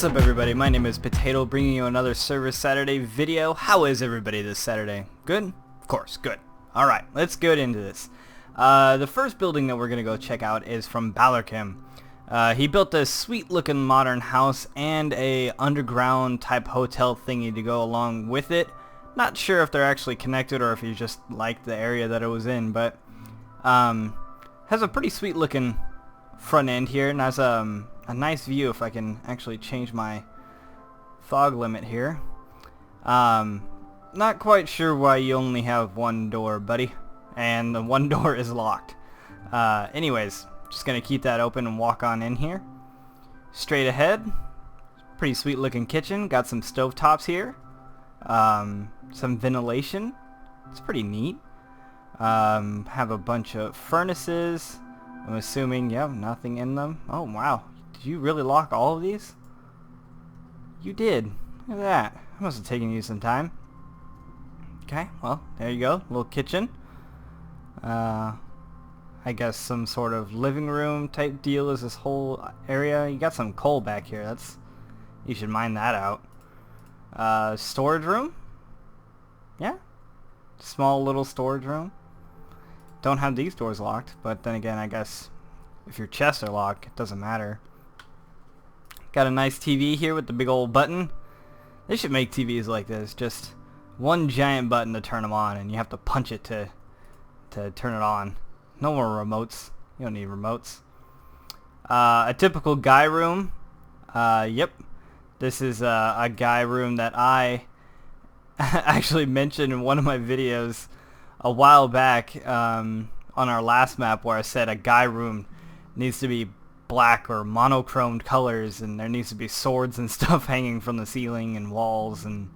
What's up everybody, my name is Potato, bringing you another Service Saturday video. How is everybody this Saturday? Good? Of course, good. Alright, let's get into this. The first building that we're going to go check out is from Ballerkim. He built this sweet looking modern house and a underground type hotel thingy to go along with it. Not sure if they're actually connected or if he just liked the area that it was in, but has a pretty sweet looking front end here and has a nice view if I can actually change my fog limit here. Not quite sure why you only have one door, buddy, and the one door is locked. Anyways, just gonna keep that open and walk on in here. Straight ahead, pretty sweet looking kitchen, got some stove tops here, some ventilation, it's pretty neat. Have a bunch of furnaces, I'm assuming, yeah, nothing in them. Oh wow, did you really lock all of these? You did. Look at that. That must have taken you some time. Okay, well, there you go. Little kitchen. I guess some sort of living room type deal is this whole area. You got some coal back here. You should mine that out. Storage room. Yeah. Small little storage room. Don't have these doors locked, but then again, I guess if your chests are locked, it doesn't matter. Got a nice TV here with the big old button. They should make TVs like this, just one giant button to turn them on, and you have to punch it to turn it on. No more remotes. You don't need remotes. A typical guy room. Yep. This is a guy room that I actually mentioned in one of my videos a while back on our last map, where I said a guy room needs to be black or monochromed colors, and there needs to be swords and stuff hanging from the ceiling and walls, and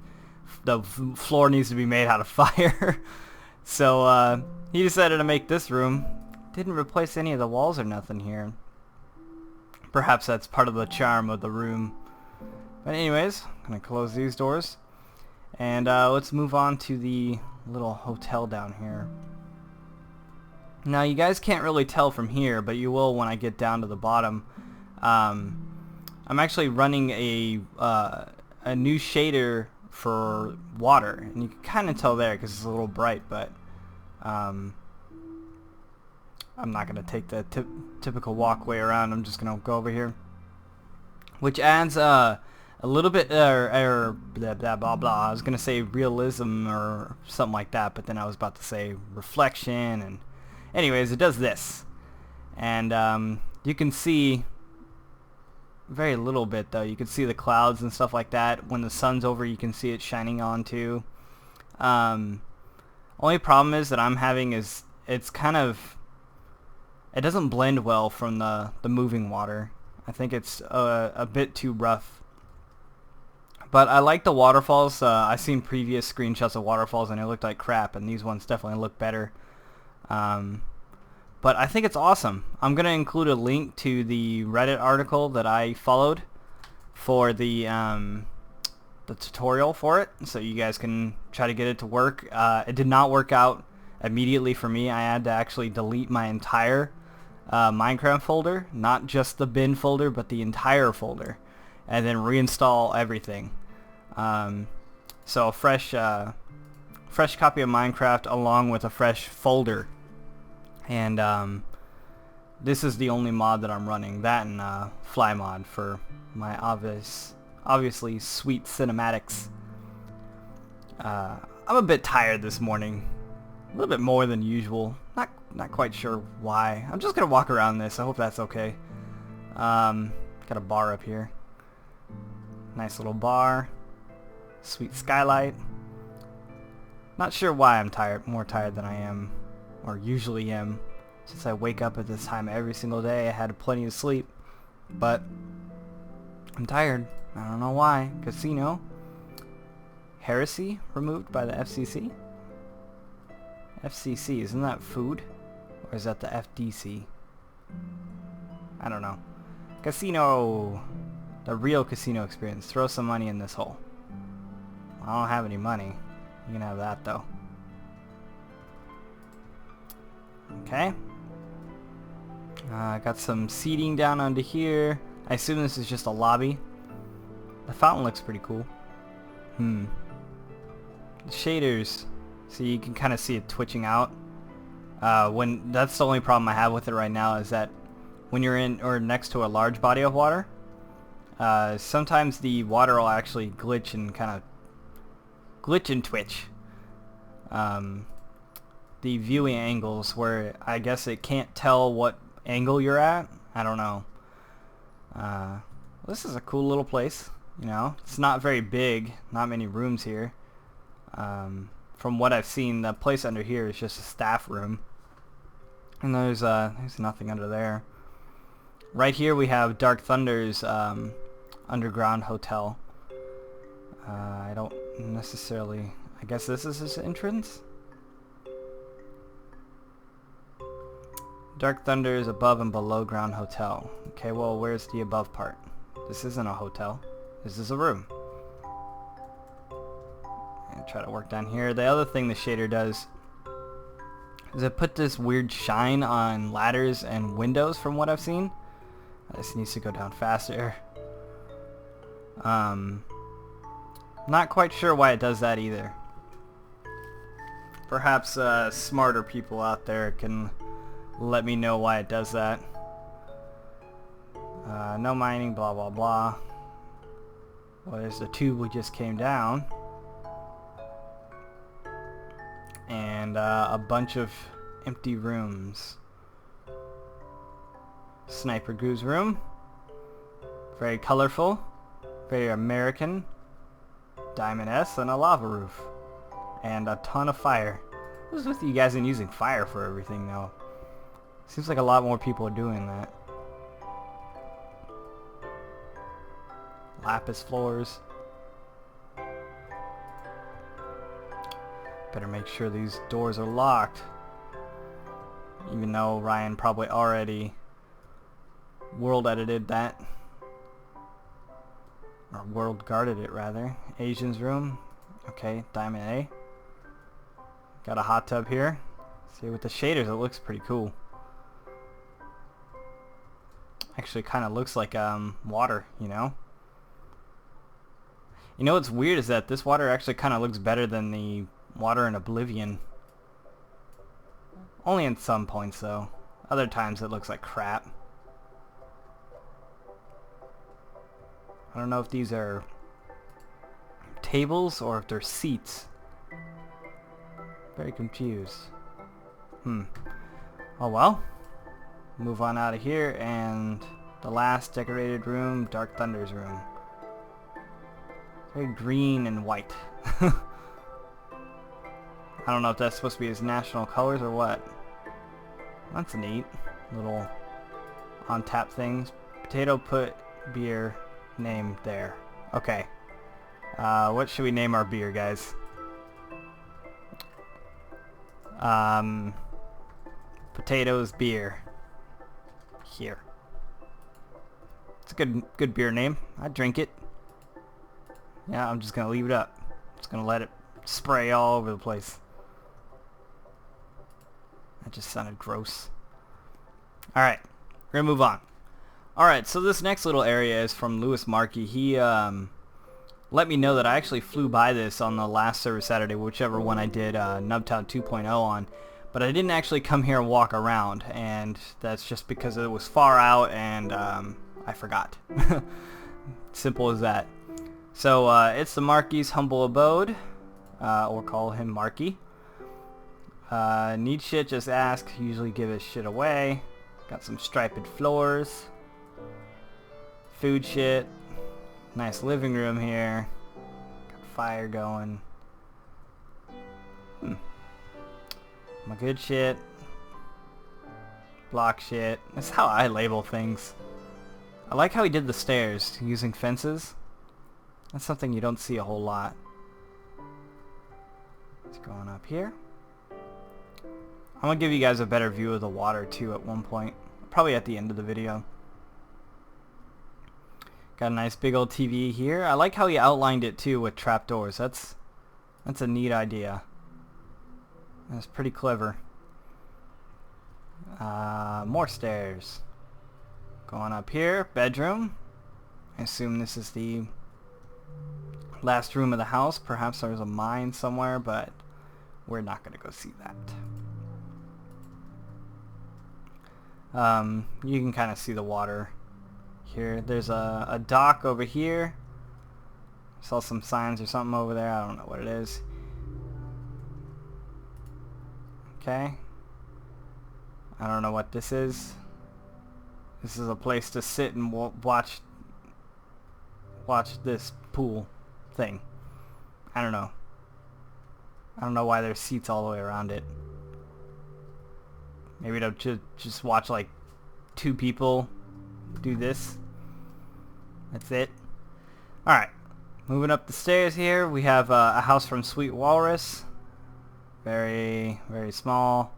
the floor needs to be made out of fire. So he decided to make this room. Didn't replace any of the walls or nothing here. Perhaps that's part of the charm of the room. But anyways, I'm gonna close these doors, and let's move on to the little hotel down here. Now you guys can't really tell from here, but you will when I get down to the bottom. I'm actually running a new shader for water, and you can kind of tell there because it's a little bright, but I'm not going to take the typical walkway around. I'm just going to go over here, which adds a little bit blah, blah, blah. I was going to say realism or something like that, but then I was about to say reflection, and anyways, it does this. And you can see very little bit though. You can see the clouds and stuff like that. When the sun's over, you can see it shining on too. Only problem is that I'm having is it doesn't blend well from the moving water. I think it's a bit too rough. But I like the waterfalls. I've seen previous screenshots of waterfalls and it looked like crap, and these ones definitely look better. But I think it's awesome. I'm going to include a link to the Reddit article that I followed for the tutorial for it, so you guys can try to get it to work. It did not work out immediately for me. I had to actually delete my entire Minecraft folder, not just the bin folder, but the entire folder, and then reinstall everything. So a fresh copy of Minecraft along with a fresh folder. And this is the only mod that I'm running, that and fly mod for my obviously sweet cinematics. I'm a bit tired this morning, a little bit more than usual. Not quite sure why. I'm just gonna walk around this. I hope that's okay. Got a bar up here. Nice little bar. Sweet skylight. Not sure why I'm more tired than I am, or usually am, since I wake up at this time every single day. I had plenty of sleep, but I'm tired. I don't know why. Casino. Heresy removed by the FCC? FCC, isn't that food? Or is that the FDC? I don't know. Casino. The real casino experience. Throw some money in this hole. I don't have any money. You can have that though. Okay. Got some seating down under here. I assume this is just a lobby. The fountain looks pretty cool. The shaders. So you can kind of see it twitching out. When that's the only problem I have with it right now is that when you're in or next to a large body of water, sometimes the water will actually glitch and twitch. The viewing angles where I guess it can't tell what angle you're at. I don't know. This is a cool little place. You know, it's not very big. Not many rooms here. From what I've seen, the place under here is just a staff room. And there's nothing under there. Right here we have Dark Thunder's underground hotel. I don't necessarily... I guess this is his entrance? Dark Thunder's above and below ground hotel. Okay, well, where's the above part? This isn't a hotel. This is a room. And try to work down here. The other thing the shader does is it put this weird shine on ladders and windows from what I've seen. This needs to go down faster. Not quite sure why it does that either. Perhaps smarter people out there can let me know why it does that. No mining, blah blah blah. Well, there's the tube we just came down. And a bunch of empty rooms. Sniper Goose room. Very colorful. Very American. Diamond S and a lava roof. And a ton of fire. What's with you guys and using fire for everything now? Seems like a lot more people are doing that. Lapis floors. Better make sure these doors are locked. Even though Ryan probably already world edited that. Or world guarded it rather. Asian's room. Okay, Diamond A. Got a hot tub here. See, with the shaders it looks pretty cool. Actually kind of looks like water, you know? You know what's weird is that this water actually kind of looks better than the water in Oblivion. Only in some points though. Other times it looks like crap. I don't know if these are tables or if they're seats. Very confused. Oh well. Move on out of here, and the last decorated room, Dark Thunder's room. Very green and white. I don't know if that's supposed to be his national colors or what. That's neat. Little on tap things. Potato put beer name there. Okay. What should we name our beer, guys? Potatoes beer. Here. It's a good beer name. I'd drink it. Yeah, I'm just gonna leave it up. Just gonna let it spray all over the place. That just sounded gross. Alright, we're gonna move on. Alright, so this next little area is from Lewis Markey. He let me know that I actually flew by this on the last Server Saturday, whichever one I did Nubtown 2.0 on. But I didn't actually come here and walk around, and that's just because it was far out and I forgot. Simple as that. So it's the Markey's humble abode, or call him Markey. Need shit, just ask. Usually give his shit away. Got some striped floors. Food shit. Nice living room here. Got fire going. My good shit. Block shit. That's how I label things. I like how he did the stairs using fences. That's something you don't see a whole lot. Let's go on up here. I'm gonna give you guys a better view of the water too at one point. Probably at the end of the video. Got a nice big old TV here. I like how he outlined it too with trapdoors. That's a neat idea. That's pretty clever. More stairs. Going up here, bedroom. I assume this is the Last room of the house. Perhaps there's a mine somewhere, but we're not going to go see that. You can kind of see the water here. There's a dock over here. Saw some signs or something over there. I don't know what it is. Okay. I don't know what this is. This is a place to sit and watch this pool thing. I don't know. I don't know why there's seats all the way around it. Maybe to just watch like 2 people do this. That's it. Alright. Moving up the stairs here, we have a house from Sweet Walrus. Very, very small.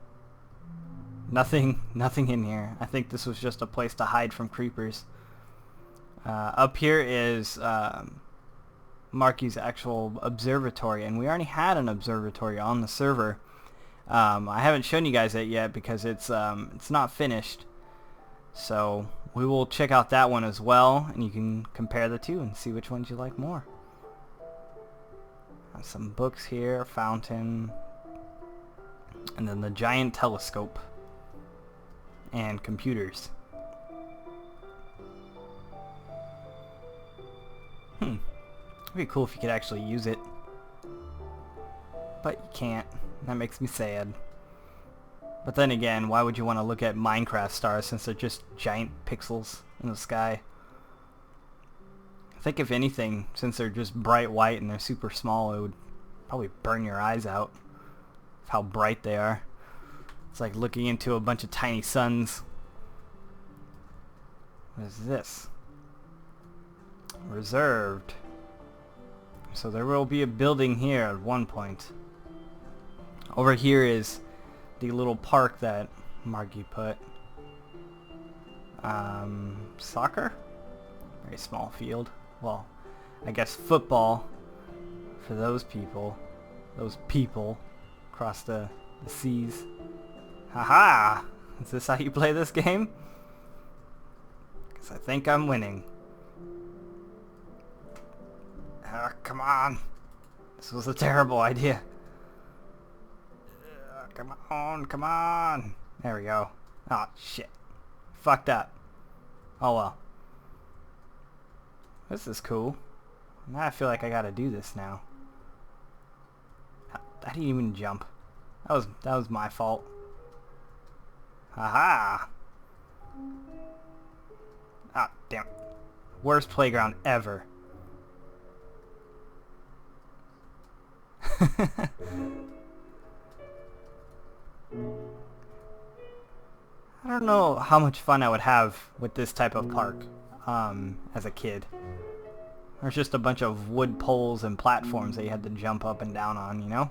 Nothing in here. I think this was just a place to hide from creepers. Up here is Marky's actual observatory, and we already had an observatory on the server. I haven't shown you guys it yet because it's not finished. So we will check out that one as well, and you can compare the two and see which ones you like more. Some books here, a fountain, and then the giant telescope, and computers. It'd be cool if you could actually use it, but you can't. That makes me sad. But then again, why would you want to look at Minecraft stars since they're just giant pixels in the sky? I think if anything, since they're just bright white and they're super small, it would probably burn your eyes out of how bright they are. It's like looking into a bunch of tiny suns. What is this? Reserved. So there will be a building here at one point. Over here is the little park that Margie put. Soccer? Very small field. Well, I guess football for those people. Those people across the seas. Haha! Is this how you play this game? Because I think I'm winning. Come on! This was a terrible idea. Come on, come on! There we go. Oh, shit. Fucked up. Oh well. This is cool. Now I feel like I gotta do this now. I didn't even jump. That was my fault. Haha! Ah, damn it. Worst playground ever. I don't know how much fun I would have with this type of park as a kid. There's just a bunch of wood poles and platforms that you had to jump up and down on, you know?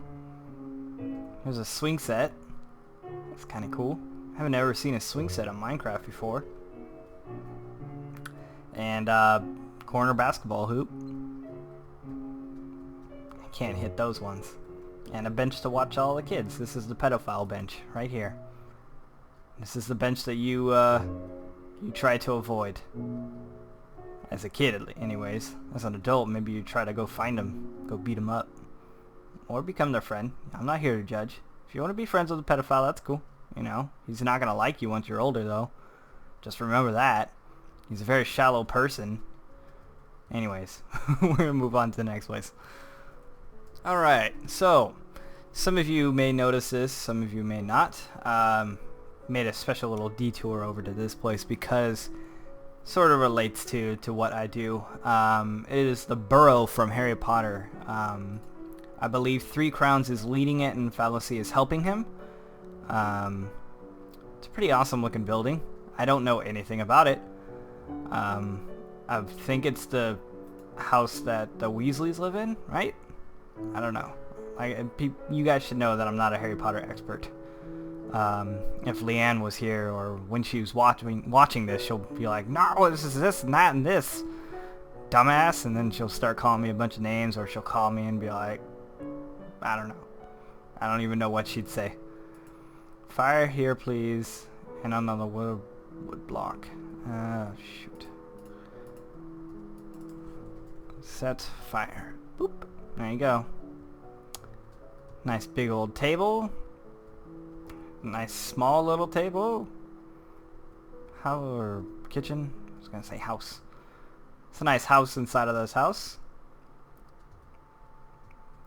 There's a swing set. That's kind of cool. I haven't ever seen a swing set on Minecraft before. And corner basketball hoop. I can't hit those ones. And a bench to watch all the kids. This is the pedophile bench right here. This is the bench that you try to avoid. As a kid, anyways. As an adult, maybe you try to go find them, go beat them up, or become their friend. I'm not here to judge. If you want to be friends with a pedophile, that's cool. You know, he's not gonna like you once you're older, though. Just remember that. He's a very shallow person. Anyways, we're gonna move on to the next place. All right, so some of you may notice this, some of you may not. Made a special little detour over to this place because sort of relates to what I do. It is the burrow from Harry Potter. I believe 3 Crowns is leading it and Fallacy is helping him. It's a pretty awesome looking building. I don't know anything about it. I think it's the house that the Weasleys live in, right? I don't know. You guys should know that I'm not a Harry Potter expert. If Leanne was here or when she was watching this, she'll be like, no, this is this and that and this, dumbass, and then she'll start calling me a bunch of names, or she'll call me and be like, I don't know. I don't even know what she'd say. Fire here, please, and another wood block. Shoot. Set fire. Boop. There you go. Nice big old table. Nice small little table. How or kitchen? I was gonna say house. It's a nice house inside of this house.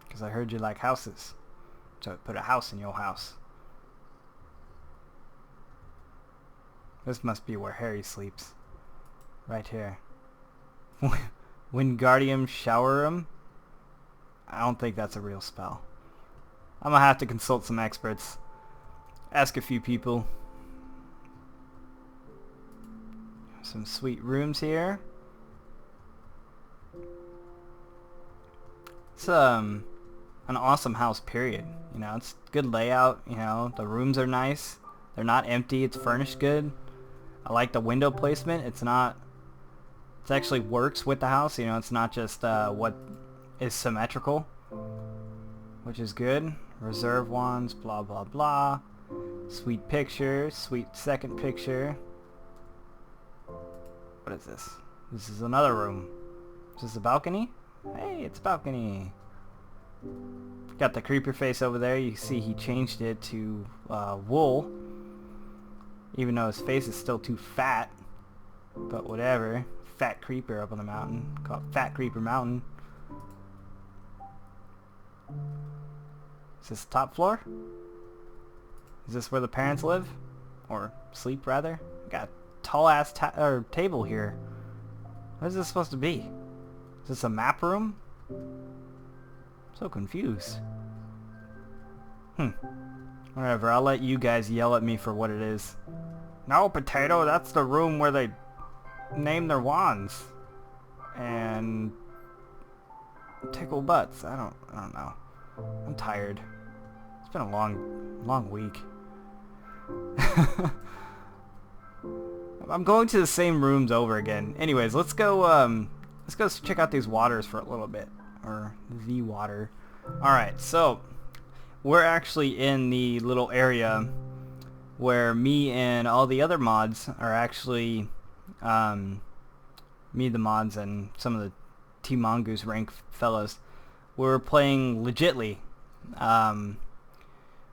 Because I heard you like houses. So put a house in your house. This must be where Harry sleeps. Right here. Wingardium shower room? I don't think that's a real spell. I'm gonna have to consult some experts. Ask a few people. Some sweet rooms here. It's an awesome house, period. You know, it's good layout, you know, the rooms are nice. They're not empty, it's furnished good. I like the window placement. It actually works with the house, you know, it's not just what is symmetrical, which is good. Reserve wands, blah blah blah. Sweet picture, sweet second picture. What is this? This is another room. Is this a balcony? Hey, it's a balcony. Got the creeper face over there. You see he changed it to wool. Even though his face is still too fat. But whatever. Fat creeper up on the mountain. Call it Fat Creeper Mountain. Is this the top floor? Is this where the parents live? Or sleep, rather? Got a tall-ass table here. What is this supposed to be? Is this a map room? So confused. Whatever, I'll let you guys yell at me for what it is. No, Potato, that's the room where they name their wands. And tickle butts. I don't know. I'm tired. It's been a long week. I'm going to the same rooms over again. Anyways, let's go check out these waters for a little bit. Or the water. Alright, so we're actually in the little area where me and all the other mods are actually me, the mods, and some of the Team Mongoose rank fellows. We're playing legitly.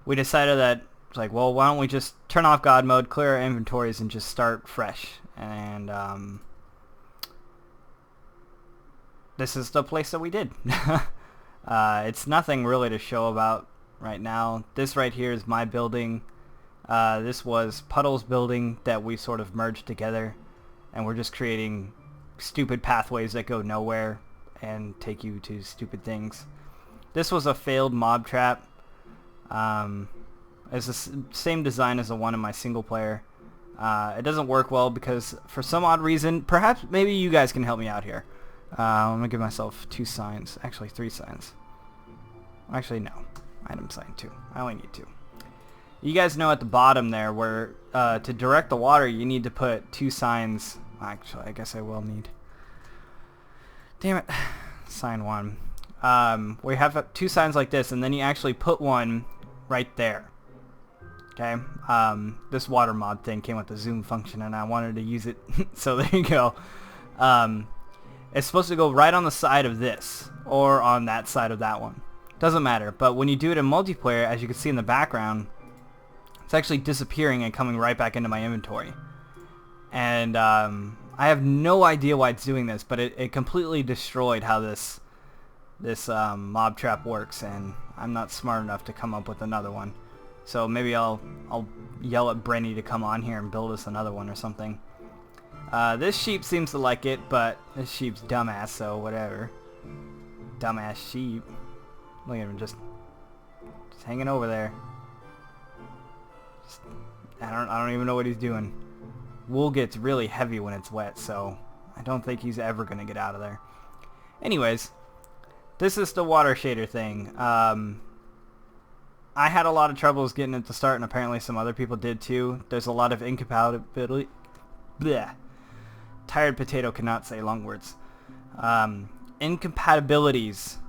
We decided that it's like, well, why don't we just turn off God mode, clear our inventories, and just start fresh. And this is the place that we did. It's nothing really to show about right now. This right here is my building. This was Puddle's building that we sort of merged together, and we're just creating stupid pathways that go nowhere and take you to stupid things. This was a failed mob trap. It's the same design as the one in my single player. It doesn't work well because for some odd reason, perhaps maybe you guys can help me out here. I'm gonna give myself 2 signs, actually 3 signs. Actually no, item sign 2. I only need 2. You guys know at the bottom there where to direct the water you need to put 2 signs. Actually, I guess I will need. Damn it, sign 1. We have 2 signs like this, and then you actually put one right there. Okay, this water mod thing came with the zoom function, and I wanted to use it, so there you go. It's supposed to go right on the side of this, or on that side of that one. Doesn't matter, but when you do it in multiplayer, as you can see in the background, it's actually disappearing and coming right back into my inventory. And I have no idea why it's doing this, but it completely destroyed how this mob trap works, and I'm not smart enough to come up with another one. So maybe I'll yell at Brenny to come on here and build us another one or something. This sheep seems to like it, but this sheep's dumbass, so whatever. Dumbass sheep. Look at him, just hanging over there. I don't even know what he's doing. Wool gets really heavy when it's wet, so I don't think he's ever gonna get out of there. Anyways, this is the water shader thing. I had a lot of troubles getting it to start, and apparently some other people did too. There's a lot of incompatibility. Bleh. Tired Potato cannot say long words. Incompatibilities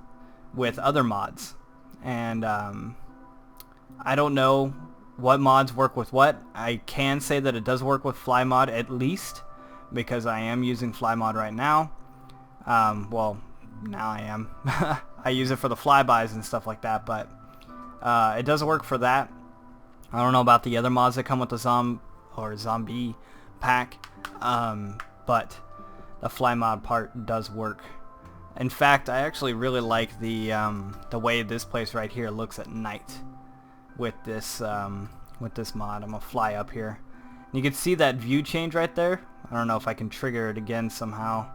with other mods, and I don't know what mods work with what. I can say that it does work with fly mod at least, because I am using fly mod right now. Well, now I am. I use it for the flybys and stuff like that, but it does work for that. I don't know about the other mods that come with the zombie pack, but the fly mod part does work. In fact, I actually really like the way this place right here looks at night with this mod. I'm gonna fly up here. And you can see that view change right there. I don't know if I can trigger it again somehow.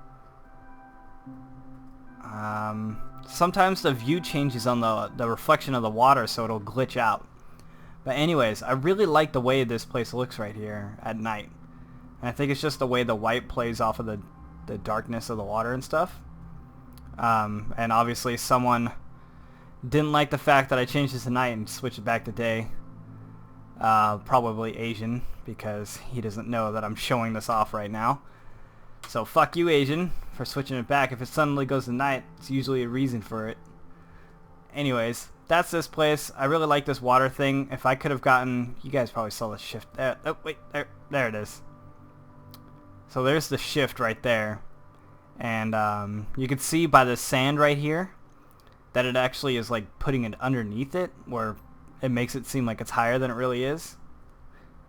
Sometimes the view changes on the reflection of the water, so it'll glitch out. But anyways, I really like the way this place looks right here at night. And I think it's just the way the white plays off of the darkness of the water and stuff. And obviously someone didn't like the fact that I changed this to night and switched it back to day. Probably Asian, because he doesn't know that I'm showing this off right now. So fuck you, Asian, for switching it back. If it suddenly goes to night, it's usually a reason for it. Anyways, that's this place. I really like this water thing. If I could have gotten... You guys probably saw the shift there. Oh, wait. There it is. So there's the shift right there. And you can see by the sand right here that it actually is like putting it underneath it, where it makes it seem like it's higher than it really is.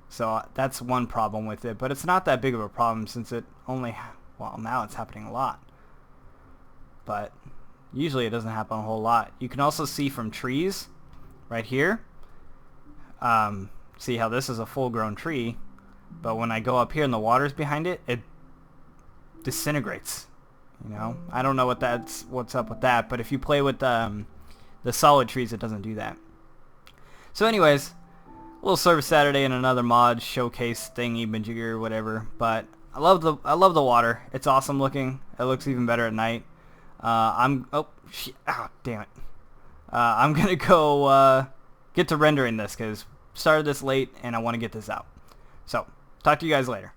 So that's one problem with it, but it's not that big of a problem since it only... Well, now it's happening a lot. But usually it doesn't happen a whole lot. You can also see from trees right here. See how this is a full-grown tree, but when I go up here and the water's behind it, it disintegrates. You know, I don't know what's up with that, but if you play with the solid trees, it doesn't do that. So anyways, a little Service Saturday and another mod showcase thingy majigger, whatever. But I love the water. It's awesome looking. It looks even better at night. Damn it. I'm gonna go get to rendering this because started this late and I want to get this out. So talk to you guys later.